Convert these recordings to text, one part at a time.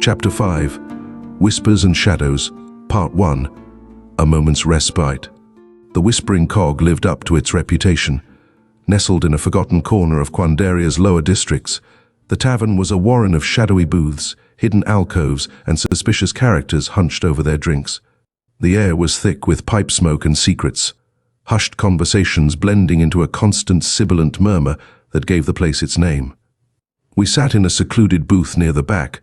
Chapter 5, Whispers and Shadows, Part 1, A Moment's Respite. The Whispering Cog lived up to its reputation. Nestled in a forgotten corner of Quandaria's lower districts, the tavern was a warren of shadowy booths, hidden alcoves, and suspicious characters hunched over their drinks. The air was thick with pipe smoke and secrets, hushed conversations blending into a constant sibilant murmur that gave the place its name. We sat in a secluded booth near the back,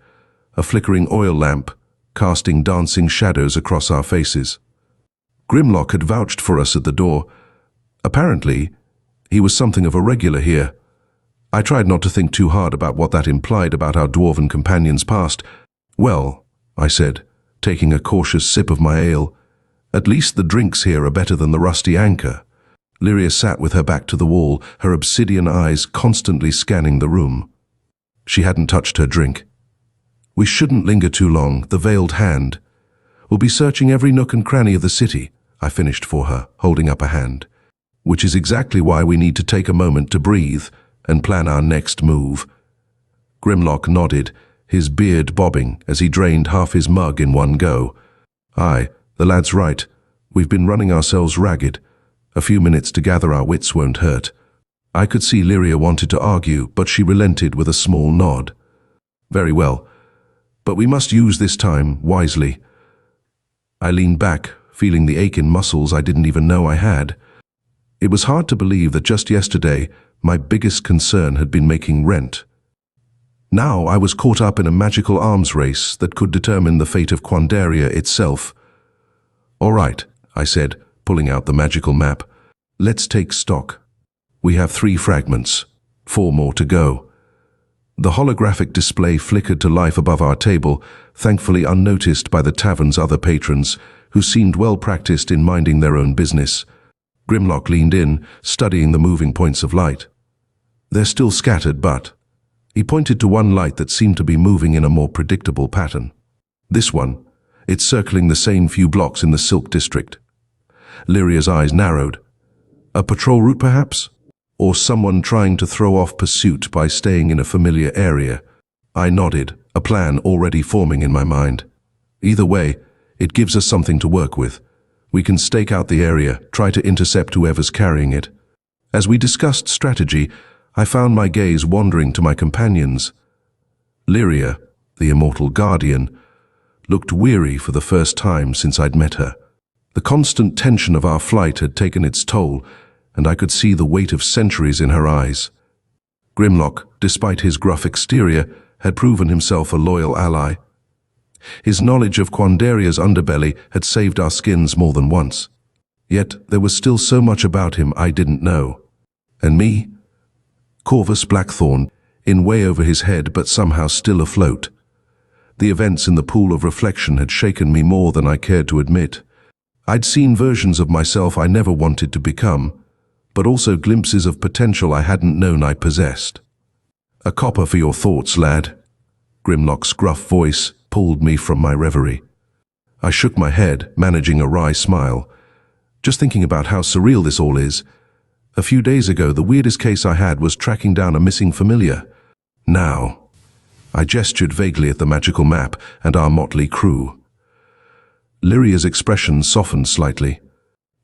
a flickering oil lamp casting dancing shadows across our faces. Grimlock had vouched for us at the door. Apparently, he was something of a regular here. I tried not to think too hard about what that implied about our dwarven companion's past. "Well," I said, taking a cautious sip of my ale, "at least the drinks here are better than the rusty anchor." Lyria sat with her back to the wall, her obsidian eyes constantly scanning the room. She hadn't touched her drink. "We shouldn't linger too long, the veiled hand. We'll be searching every nook and cranny of the city," I finished for her, holding up a hand. "Which is exactly why we need to take a moment to breathe and plan our next move." Grimlock nodded, his beard bobbing as he drained half his mug in one go. "Aye, the lad's right. We've been running ourselves ragged. A few minutes to gather our wits won't hurt." I could see Lyria wanted to argue, but she relented with a small nod. "Very well, but we must use this time wisely." I leaned back, feeling the ache in muscles I didn't even know I had. It was hard to believe that just yesterday, my biggest concern had been making rent. Now I was caught up in a magical arms race that could determine the fate of Quandaria itself. "All right," I said, pulling out the magical map. "Let's take stock. We have 3 fragments, 4 more to go." The holographic display flickered to life above our table, thankfully unnoticed by the tavern's other patrons, who seemed well practiced in minding their own business. Grimlock leaned in, studying the moving points of light. "They're still scattered, but..." He pointed to one light that seemed to be moving in a more predictable pattern. "This one. It's circling the same few blocks in the Silk District." Lyria's eyes narrowed. "A patrol route, perhaps? Or someone trying to throw off pursuit by staying in a familiar area?" I nodded, a plan already forming in my mind. "Either way, it gives us something to work with. We can stake out the area, try to intercept whoever's carrying it." As we discussed strategy, I found my gaze wandering to my companions. Lyria, the immortal guardian, looked weary for the first time since I'd met her. The constant tension of our flight had taken its toll, and I could see the weight of centuries in her eyes. Grimlock, despite his gruff exterior, had proven himself a loyal ally. His knowledge of Quandaria's underbelly had saved our skins more than once. Yet there was still so much about him I didn't know. And me? Corvus Blackthorn, in way over his head but somehow still afloat. The events in the pool of reflection had shaken me more than I cared to admit. I'd seen versions of myself I never wanted to become, but also glimpses of potential I hadn't known I possessed. "A copper for your thoughts, lad." Grimlock's gruff voice pulled me from my reverie. I shook my head, managing a wry smile. Just thinking about how surreal this all is. A few days ago, the weirdest case I had was tracking down a missing familiar. Now, I gestured vaguely at the magical map and our motley crew. Lyria's expression softened slightly.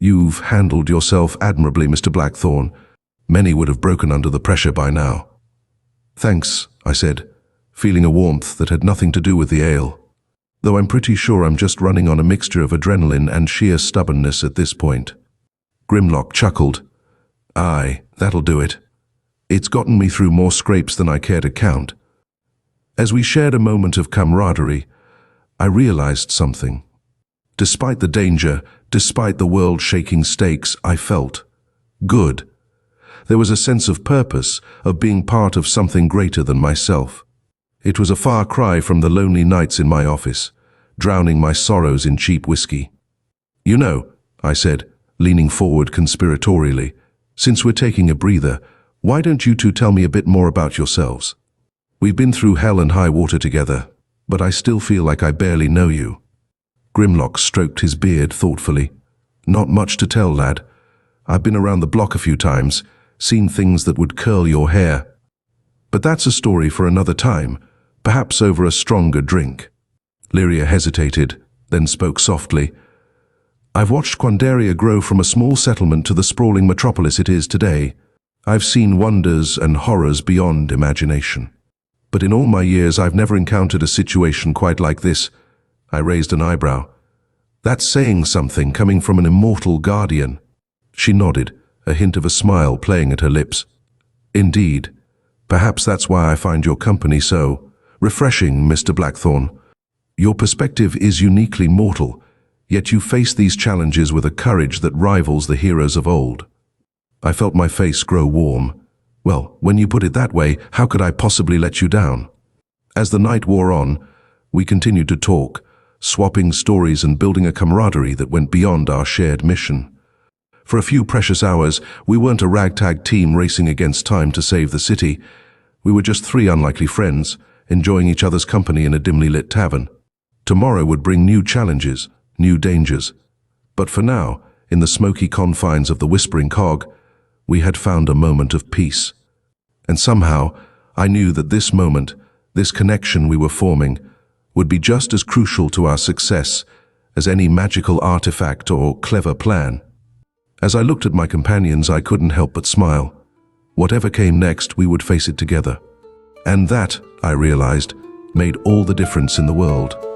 "You've handled yourself admirably, Mr. Blackthorn. Many would have broken under the pressure by now." "Thanks," I said, feeling a warmth that had nothing to do with the ale. Though I'm pretty sure I'm just running on a mixture of adrenaline and sheer stubbornness at this point. Grimlock chuckled. "Aye, that'll do it. It's gotten me through more scrapes than I care to count." As we shared a moment of camaraderie, I realized something. Despite the danger, despite the world-shaking stakes, I felt good. There was a sense of purpose, of being part of something greater than myself. It was a far cry from the lonely nights in my office, drowning my sorrows in cheap whiskey. "You know," I said, leaning forward conspiratorially, "since we're taking a breather, why don't you two tell me a bit more about yourselves? We've been through hell and high water together, but I still feel like I barely know you." Grimlock stroked his beard thoughtfully. "Not much to tell, lad. I've been around the block a few times, seen things that would curl your hair. But that's a story for another time, perhaps over a stronger drink." Lyria hesitated, then spoke softly. I've watched Quandaria grow from a small settlement to the sprawling metropolis it is today. I've seen wonders and horrors beyond imagination. But in all my years, I've never encountered a situation quite like this. I raised an eyebrow. That's saying something coming from an immortal guardian. She nodded, a hint of a smile playing at her lips. Indeed. Perhaps that's why I find your company so refreshing, Mr. Blackthorn. Your perspective is uniquely mortal, yet you face these challenges with a courage that rivals the heroes of old. I felt my face grow warm. Well, when you put it that way, how could I possibly let you down? As the night wore on, we continued to talk, swapping stories and building a camaraderie that went beyond our shared mission. For a few precious hours, we weren't a ragtag team racing against time to save the city. We were just three unlikely friends, enjoying each other's company in a dimly lit tavern. Tomorrow would bring new challenges, new dangers. But for now, in the smoky confines of the Whispering Cog, we had found a moment of peace. And somehow, I knew that this moment, this connection we were forming, would be just as crucial to our success as any magical artifact or clever plan. As I looked at my companions, I couldn't help but smile. Whatever came next, we would face it together. And that, I realized, made all the difference in the world.